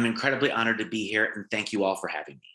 I'm incredibly honored to be here, and thank you all for having me.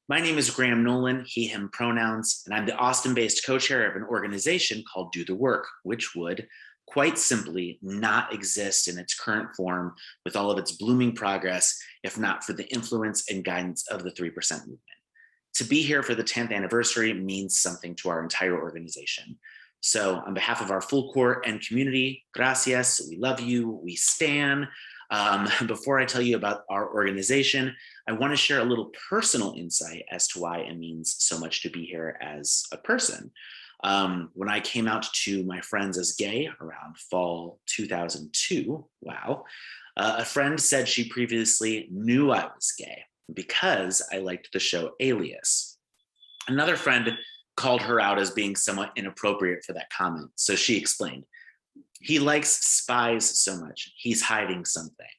My name is Graham Nolan, he, him pronouns, and I'm the Austin-based co-chair of an organization called Do the Work, which would, quite simply, not exist in its current form with all of its blooming progress, if not for the influence and guidance of the 3% movement. To be here for the 10th anniversary means something to our entire organization. So on behalf of our full court and community, gracias, we love you, we stan. Before I tell you about our organization, I want to share a little personal insight as to why it means so much to be here as a person. When I came out to my friends as gay around fall 2002, wow, a friend said she previously knew I was gay because I liked the show Alias. Another friend called her out as being somewhat inappropriate for that comment, so she explained, "He likes spies so much, he's hiding something."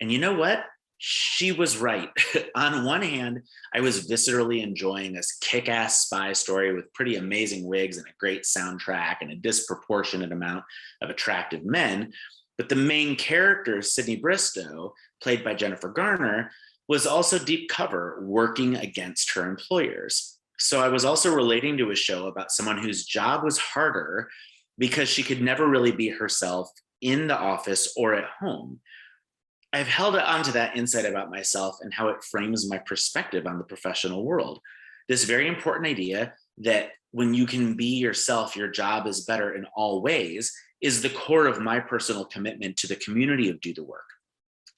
And you know what? She was right. On one hand, I was viscerally enjoying this kick-ass spy story with pretty amazing wigs and a great soundtrack and a disproportionate amount of attractive men. But the main character, Sydney Bristow, played by Jennifer Garner, was also deep cover working against her employers. So I was also relating to a show about someone whose job was harder because she could never really be herself in the office or at home. I've held on to that insight about myself and how it frames my perspective on the professional world. This very important idea that when you can be yourself, your job is better in all ways is the core of my personal commitment to the community of Do the Work.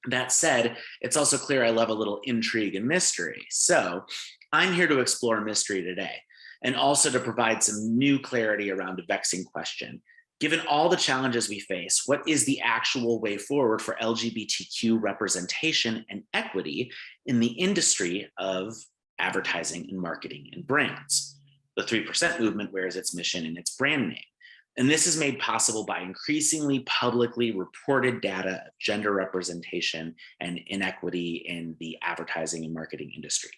That said, it's also clear I love a little intrigue and mystery. So I'm here to explore mystery today and also to provide some new clarity around a vexing question. Given all the challenges we face, what is the actual way forward for LGBTQ representation and equity in the industry of advertising and marketing and brands? The 3% movement wears its mission in its brand name. And this is made possible by increasingly publicly reported data of gender representation and inequity in the advertising and marketing industry.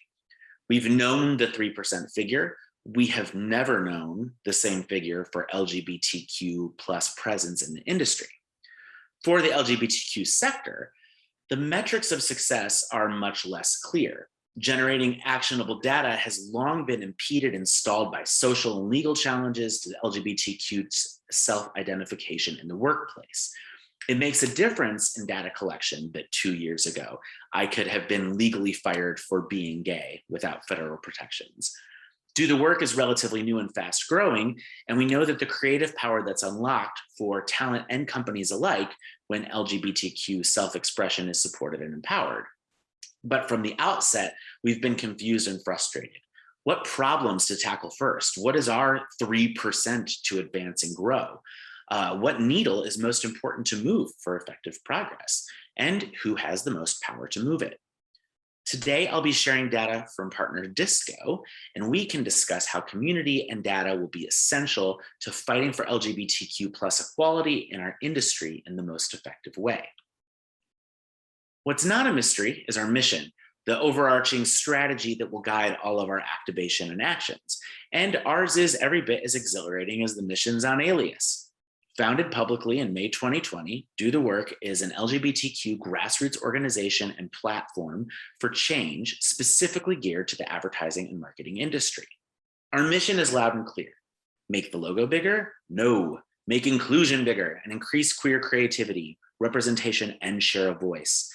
We've known the 3% figure. We have never known the same figure for LGBTQ plus presence in the industry. For the LGBTQ sector, the metrics of success are much less clear. Generating actionable data has long been impeded and stalled by social and legal challenges to the LGBTQ self-identification in the workplace. It makes a difference in data collection that 2 years ago, I could have been legally fired for being gay without federal protections. Do the Work is relatively new and fast growing, and we know that the creative power that's unlocked for talent and companies alike when LGBTQ self-expression is supported and empowered. But from the outset, we've been confused and frustrated. What problems to tackle first? What is our 3% to advance and grow? What needle is most important to move for effective progress? And who has the most power to move it? Today, I'll be sharing data from partner Disco, and we can discuss how community and data will be essential to fighting for LGBTQ plus equality in our industry in the most effective way. What's not a mystery is our mission, the overarching strategy that will guide all of our activation and actions. And ours is every bit as exhilarating as the missions on Alias. Founded publicly in May 2020, Do the Work is an LGBTQ grassroots organization and platform for change specifically geared to the advertising and marketing industry. Our mission is loud and clear. Make the logo bigger? No. Make inclusion bigger and increase queer creativity, representation, and share of voice.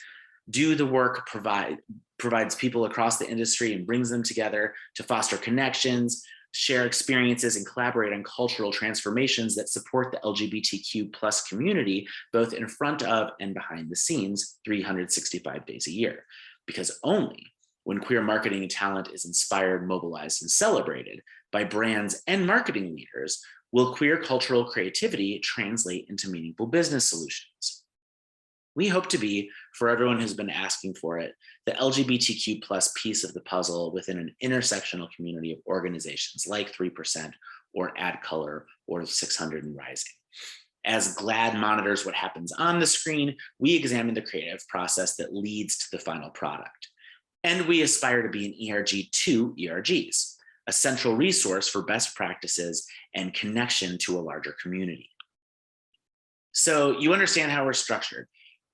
Do the Work provides people across the industry and brings them together to foster connections, share experiences, and collaborate on cultural transformations that support the LGBTQ plus community, both in front of and behind the scenes, 365 days a year. Because only when queer marketing and talent is inspired, mobilized, and celebrated by brands and marketing leaders will queer cultural creativity translate into meaningful business solutions. We hope to be, for everyone who's been asking for it, the LGBTQ plus piece of the puzzle within an intersectional community of organizations like 3% or Add Color or 600 and Rising. As GLAAD monitors what happens on the screen, we examine the creative process that leads to the final product. And we aspire to be an ERG to ERGs, a central resource for best practices and connection to a larger community. So you understand how we're structured.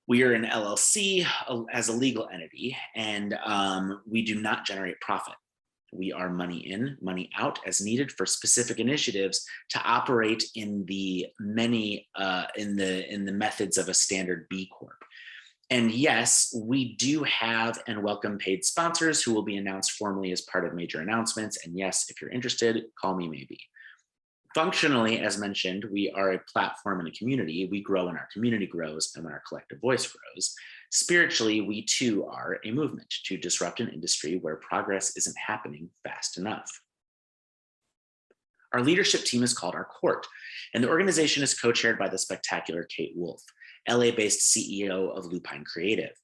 We are an LLC as a legal entity, and we do not generate profit. We are money in, money out as needed for specific initiatives to operate in the many in the methods of a standard B Corp. And yes, we do have and welcome paid sponsors who will be announced formally as part of major announcements. And yes, if you're interested, call me maybe. Functionally, as mentioned, we are a platform and a community. We grow when our community grows and when our collective voice grows. Spiritually, we too are a movement to disrupt an industry where progress isn't happening fast enough. Our leadership team is called our court, and the organization is co-chaired by the spectacular Kate Wolf, LA-based CEO of Lupine Creative.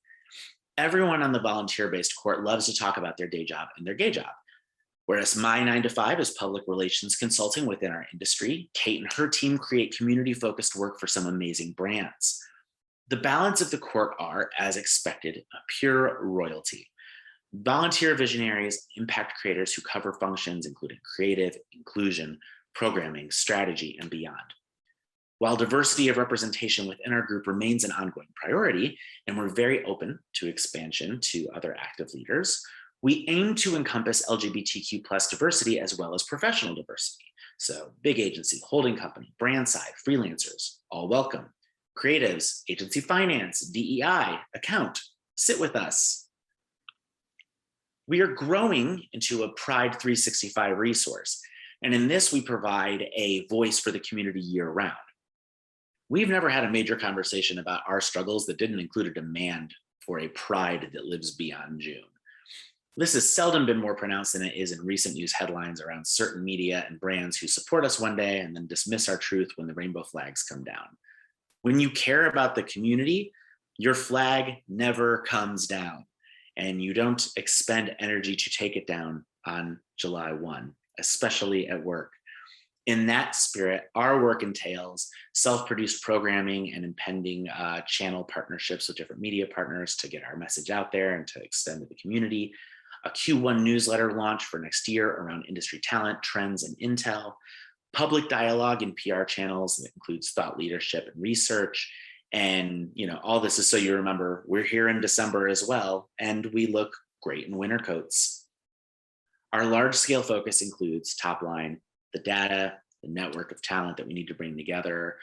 Everyone on the volunteer-based court loves to talk about their day job and their gay job. Whereas my 9-to-5 is public relations consulting within our industry, Kate and her team create community-focused work for some amazing brands. The balance of the court are, as expected, a pure royalty. Volunteer visionaries, impact creators who cover functions including creative, inclusion, programming, strategy, and beyond. While diversity of representation within our group remains an ongoing priority, and we're very open to expansion to other active leaders, we aim to encompass LGBTQ plus diversity as well as professional diversity. So big agency, holding company, brand side, freelancers, all welcome. Creatives, agency finance, DEI, account, sit with us. We are growing into a Pride 365 resource. And in this, we provide a voice for the community year round. We've never had a major conversation about our struggles that didn't include a demand for a pride that lives beyond June. This has seldom been more pronounced than it is in recent news headlines around certain media and brands who support us one day and then dismiss our truth when the rainbow flags come down. When you care about the community, your flag never comes down, and you don't expend energy to take it down on July 1, especially at work. In that spirit, our work entails self-produced programming and impending channel partnerships with different media partners to get our message out there and to extend to the community. A Q1 newsletter launch for next year around industry talent, trends, and intel, public dialogue and PR channels that includes thought leadership and research. And all this is so you remember we're here in December as well, and we look great in winter coats. Our large scale focus includes top line, the data, the network of talent that we need to bring together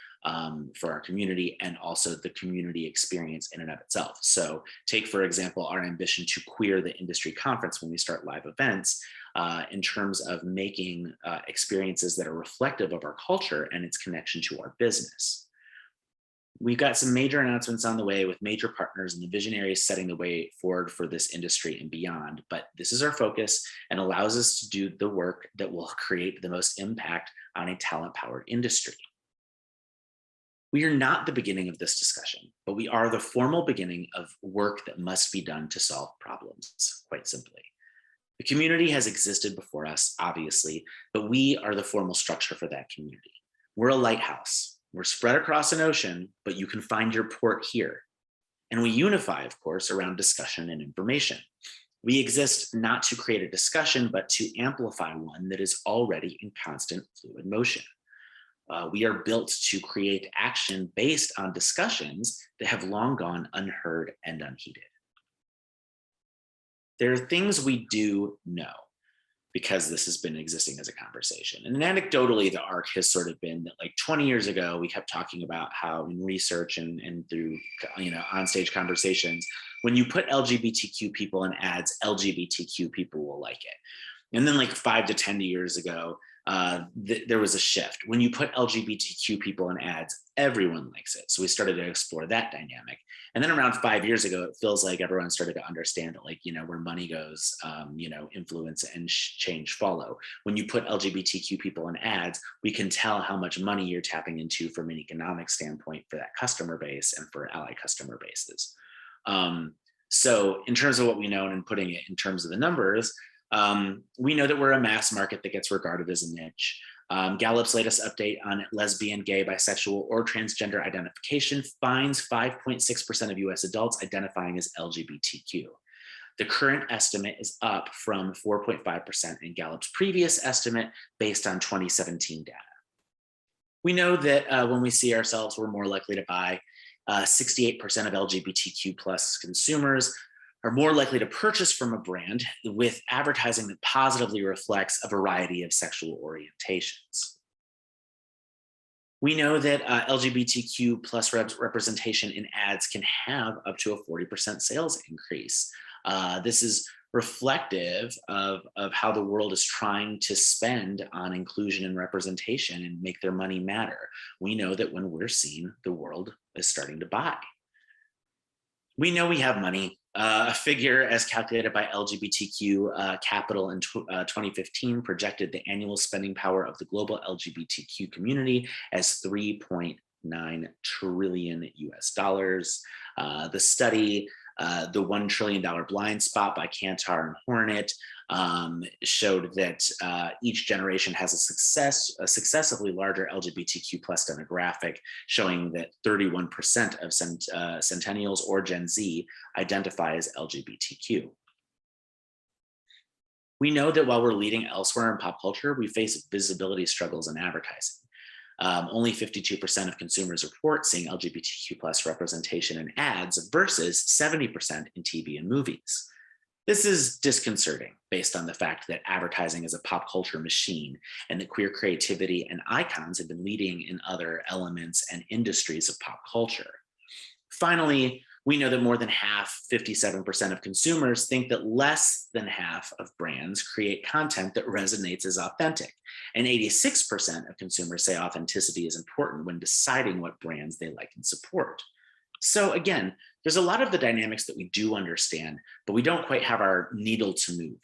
for our community, and also the community experience in and of itself. So take, for example, our ambition to queer the industry conference when we start live events in terms of making experiences that are reflective of our culture and its connection to our business. We've got some major announcements on the way with major partners and the visionaries setting the way forward for this industry and beyond. But this is our focus and allows us to do the work that will create the most impact on a talent-powered industry. We are not the beginning of this discussion, but we are the formal beginning of work that must be done to solve problems, quite simply. The community has existed before us, obviously, but we are the formal structure for that community. We're a lighthouse. We're spread across an ocean, but you can find your port here. And we unify, of course, around discussion and information. We exist not to create a discussion, but to amplify one that is already in constant fluid motion. We are built to create action based on discussions that have long gone unheard and unheeded. There are things we do know, because this has been existing as a conversation. And anecdotally, the arc has sort of been that like 20 years ago, we kept talking about how in research and through onstage conversations, when you put LGBTQ people in ads, LGBTQ people will like it. And then like 5 to 10 years ago, there was a shift. When you put LGBTQ people in ads, everyone likes it. So we started to explore that dynamic. And then around 5 years ago, it feels like everyone started to understand that, like, where money goes, influence and change follow. When you put LGBTQ people in ads, we can tell how much money you're tapping into from an economic standpoint for that customer base and for ally customer bases. So in terms of what we know and putting it in terms of the numbers, we know that we're a mass market that gets regarded as a niche. Gallup's latest update on lesbian, gay, bisexual, or transgender identification finds 5.6% of US adults identifying as LGBTQ. The current estimate is up from 4.5% in Gallup's previous estimate based on 2017 data. We know that when we see ourselves, we're more likely to buy 68% of LGBTQ plus consumers are more likely to purchase from a brand with advertising that positively reflects a variety of sexual orientations. We know that LGBTQ plus representation in ads can have up to a 40% sales increase. This is reflective of how the world is trying to spend on inclusion and representation and make their money matter. We know that when we're seen, the world is starting to buy. We know we have money. A figure as calculated by LGBTQ Capital in 2015 projected the annual spending power of the global LGBTQ community as 3.9 trillion US dollars. The study, the $1 trillion blind spot by Kantar and Hornet, showed that each generation has a successively larger LGBTQ plus demographic, showing that 31% of centennials or Gen Z identify as LGBTQ. We know that while we're leading elsewhere in pop culture, we face visibility struggles in advertising. Only 52% of consumers report seeing LGBTQ plus representation in ads versus 70% in TV and movies. This is disconcerting based on the fact that advertising is a pop culture machine and that queer creativity and icons have been leading in other elements and industries of pop culture. Finally, we know that more than half, 57% of consumers think that less than half of brands create content that resonates as authentic. And 86% of consumers say authenticity is important when deciding what brands they like and support. So again, there's a lot of the dynamics that we do understand, but we don't quite have our needle to move.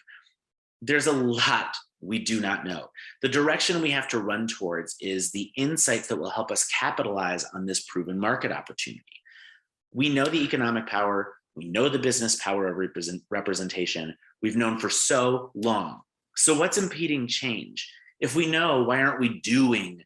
There's a lot we do not know. The direction we have to run towards is the insights that will help us capitalize on this proven market opportunity. We know the economic power, we know the business power of representation, we've known for so long. So what's impeding change? If we know, why aren't we doing?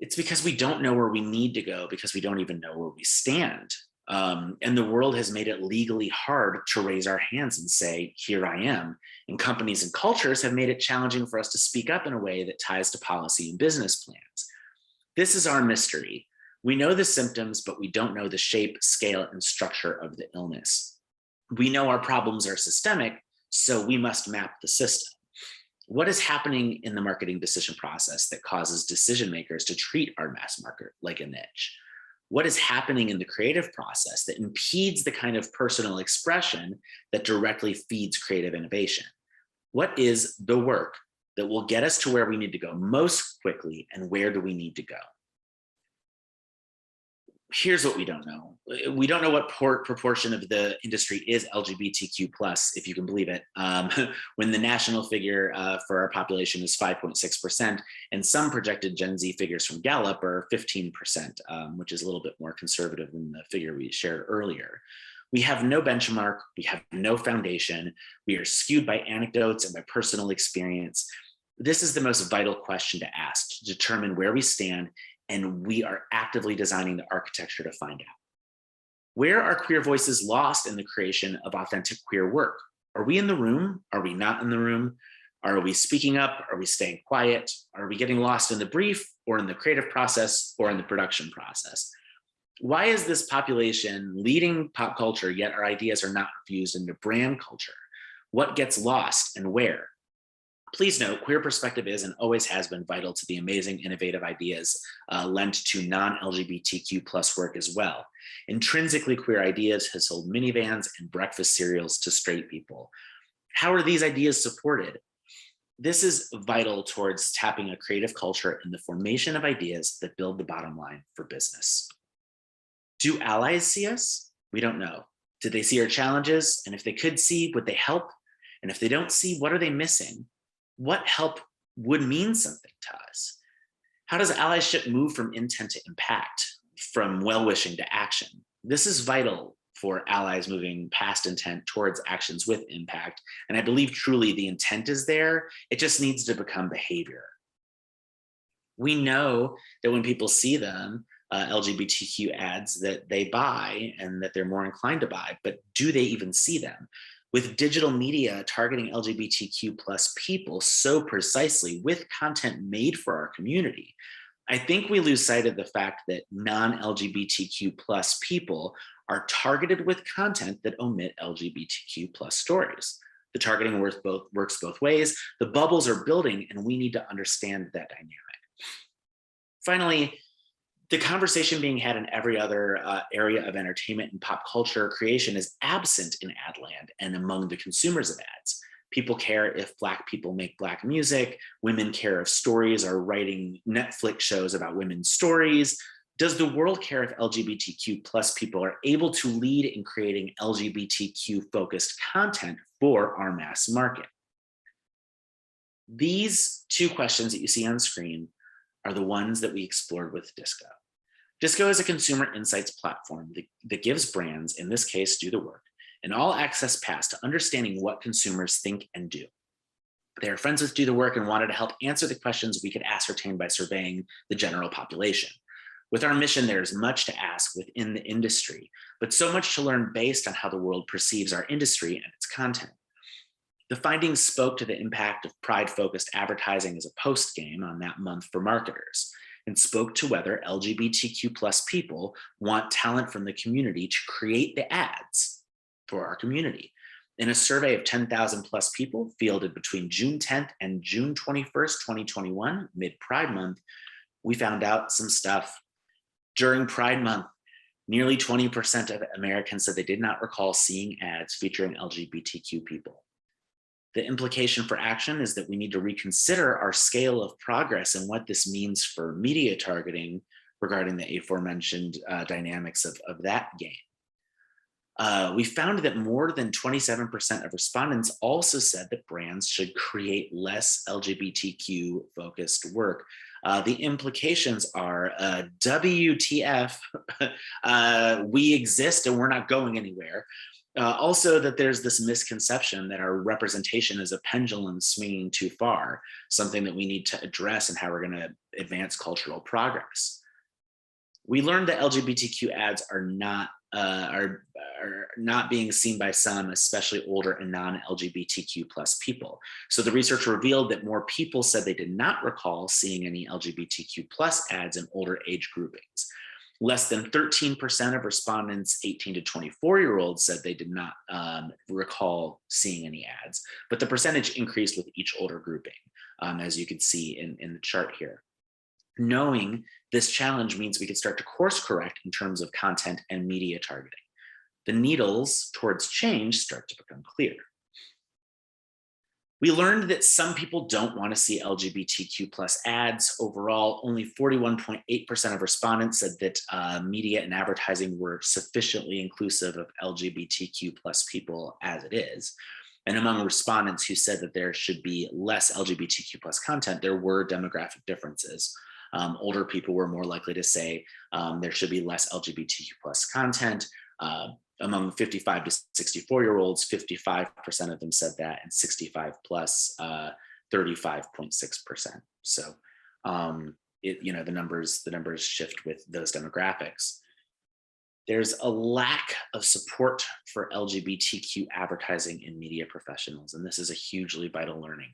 It's because we don't know where we need to go, because we don't even know where we stand. And the world has made it legally hard to raise our hands and say, here I am. And companies and cultures have made it challenging for us to speak up in a way that ties to policy and business plans. This is our mystery. We know the symptoms, but we don't know the shape, scale, and structure of the illness. We know our problems are systemic, so we must map the system. What is happening in the marketing decision process that causes decision makers to treat our mass market like a niche? What is happening in the creative process that impedes the kind of personal expression that directly feeds creative innovation? What is the work that will get us to where we need to go most quickly, and where do we need to go? Here's what we don't know. We don't know what proportion of the industry is LGBTQ plus, if you can believe it, when the national figure for our population is 5.6%, and some projected Gen Z figures from Gallup are 15%, which is a little bit more conservative than the figure we shared earlier. We have no benchmark, we have no foundation, we are skewed by anecdotes and by personal experience. This is the most vital question to ask to determine where we stand, and we are actively designing the architecture to find out. Where are queer voices lost in the creation of authentic queer work? Are we in the room? Are we not in the room? Are we speaking up? Are we staying quiet? Are we getting lost in the brief, or in the creative process, or in the production process? Why is this population leading pop culture, yet our ideas are not infused into brand culture? What gets lost and where? Please note, queer perspective is and always has been vital to the amazing, innovative ideas lent to non-LGBTQ plus work as well. Intrinsically queer ideas has sold minivans and breakfast cereals to straight people. How are these ideas supported? This is vital towards tapping a creative culture in the formation of ideas that build the bottom line for business. Do allies see us? We don't know. Did they see our challenges? And if they could see, would they help? And if they don't see, what are they missing? What help would mean something to us? How does allyship move from intent to impact, from well-wishing to action? This is vital for allies moving past intent towards actions with impact. And I believe truly the intent is there. It just needs to become behavior. We know that when people see them, LGBTQ ads, that they buy and that they're more inclined to buy, but do they even see them? With digital media targeting LGBTQ plus people so precisely with content made for our community, I think we lose sight of the fact that non-LGBTQ plus people are targeted with content that omit LGBTQ plus stories. The targeting works both ways. The bubbles are building, and we need to understand that dynamic. Finally, the conversation being had in every other area of entertainment and pop culture creation is absent in ad land and among the consumers of ads. People care if Black people make Black music. Women care if stories are writing Netflix shows about women's stories. Does the world care if LGBTQ plus people are able to lead in creating LGBTQ focused content for our mass market? These two questions that you see on screen are the ones that we explored with Disco. Disco is a consumer insights platform that gives brands, in this case, Do the Work, an all-access pass to understanding what consumers think and do. They are friends with Do the Work and wanted to help answer the questions we could ascertain by surveying the general population. With our mission, there is much to ask within the industry, but so much to learn based on how the world perceives our industry and its content. The findings spoke to the impact of pride-focused advertising as a post-game on that month for marketers, and spoke to whether LGBTQ plus people want talent from the community to create the ads for our community. In a survey of 10,000 plus people fielded between June 10th and June 21st, 2021, mid-Pride Month, we found out some stuff. During Pride Month, nearly 20% of Americans said they did not recall seeing ads featuring LGBTQ people. The implication for action is that we need to reconsider our scale of progress and what this means for media targeting regarding the aforementioned dynamics of that game. We found that more than 27% of respondents also said that brands should create less LGBTQ focused work. The implications are WTF, we exist and we're not going anywhere. Also that there's this misconception that our representation is a pendulum swinging too far, something that we need to address and how we're going to advance cultural progress. We learned that LGBTQ ads are not being seen by some, especially older and non-LGBTQ plus people. So the research revealed that more people said they did not recall seeing any LGBTQ plus ads in older age groupings. Less than 13% of respondents 18 to 24-year-olds said they did not recall seeing any ads, but the percentage increased with each older grouping, as you can see in the chart here. Knowing this challenge means we can start to course correct in terms of content and media targeting. The needles towards change start to become clear. We learned that some people don't want to see LGBTQ plus ads. Overall, only 41.8% of respondents said that media and advertising were sufficiently inclusive of LGBTQ plus people as it is. And among respondents who said that there should be less LGBTQ plus content, there were demographic differences. Older people were more likely to say there should be less LGBTQ plus content. Among 55 to 64-year-olds, 55% of them said that, and 65 plus, 35.6%. So, the numbers shift with those demographics. There's a lack of support for LGBTQ advertising in media professionals, and this is a hugely vital learning.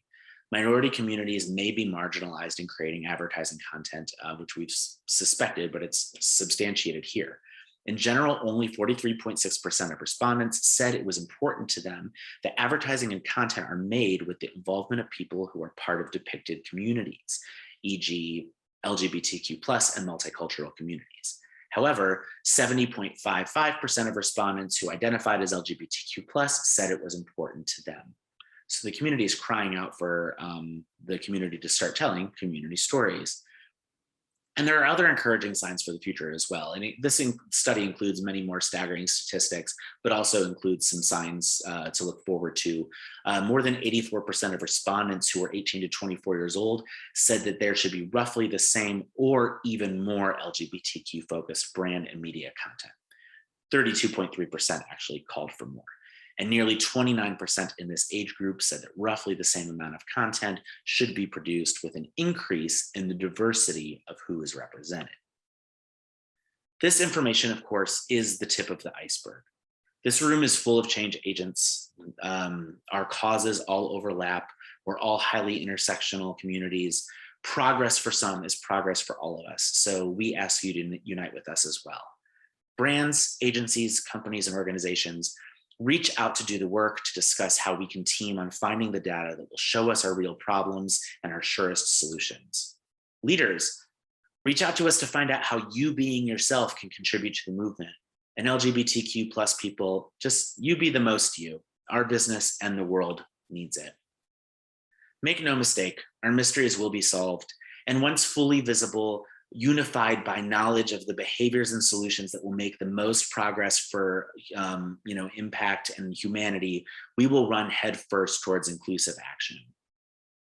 Minority communities may be marginalized in creating advertising content, which we've suspected, but it's substantiated here. In general, only 43.6% of respondents said it was important to them that advertising and content are made with the involvement of people who are part of depicted communities, e.g. LGBTQ plus and multicultural communities. However, 70.55% of respondents who identified as LGBTQ plus said it was important to them. So the community is crying out for the community to start telling community stories. And there are other encouraging signs for the future as well. And this study includes many more staggering statistics, but also includes some signs to look forward to. More than 84% of respondents who are 18 to 24 years old said that there should be roughly the same or even more LGBTQ focused brand and media content. 32.3% actually called for more. And nearly 29% in this age group said that roughly the same amount of content should be produced with an increase in the diversity of who is represented. This information, of course, is the tip of the iceberg. This room is full of change agents. Our causes all overlap. We're all highly intersectional communities. progress for some is progress for all of us. So we ask you to unite with us as well. Brands, agencies, companies, and organizations reach out to do the work to discuss how we can team on finding the data that will show us our real problems and our surest solutions. Leaders, reach out to us to find out how you being yourself can contribute to the movement. And LGBTQ plus people, just you be the most you. Our business and the world needs it. Make no mistake, our mysteries will be solved. And once fully visible, unified by knowledge of the behaviors and solutions that will make the most progress for impact and humanity, we will run headfirst towards inclusive action.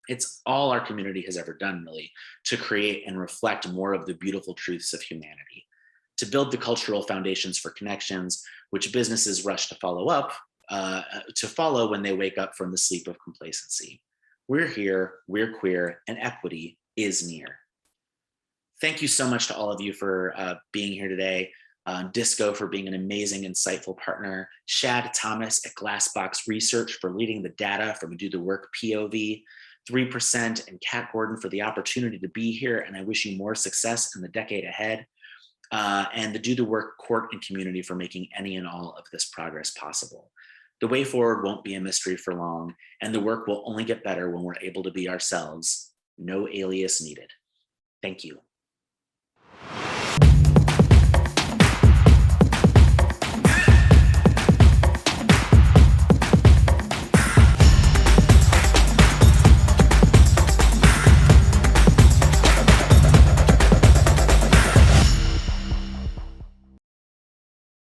It's all our community has ever done, really, to create and reflect more of the beautiful truths of humanity, to build the cultural foundations for connections, which businesses rush to follow when they wake up from the sleep of complacency. We're here, we're queer, and equity is near. Thank you so much to all of you for being here today. Disco for being an amazing, insightful partner. Shad Thomas at Glassbox Research for leading the data from Do the Work POV. 3%, and Kat Gordon for the opportunity to be here. And I wish you more success in the decade ahead. And the Do the Work court and community for making any and all of this progress possible. The way forward won't be a mystery for long, and the work will only get better when we're able to be ourselves. No alias needed. Thank you.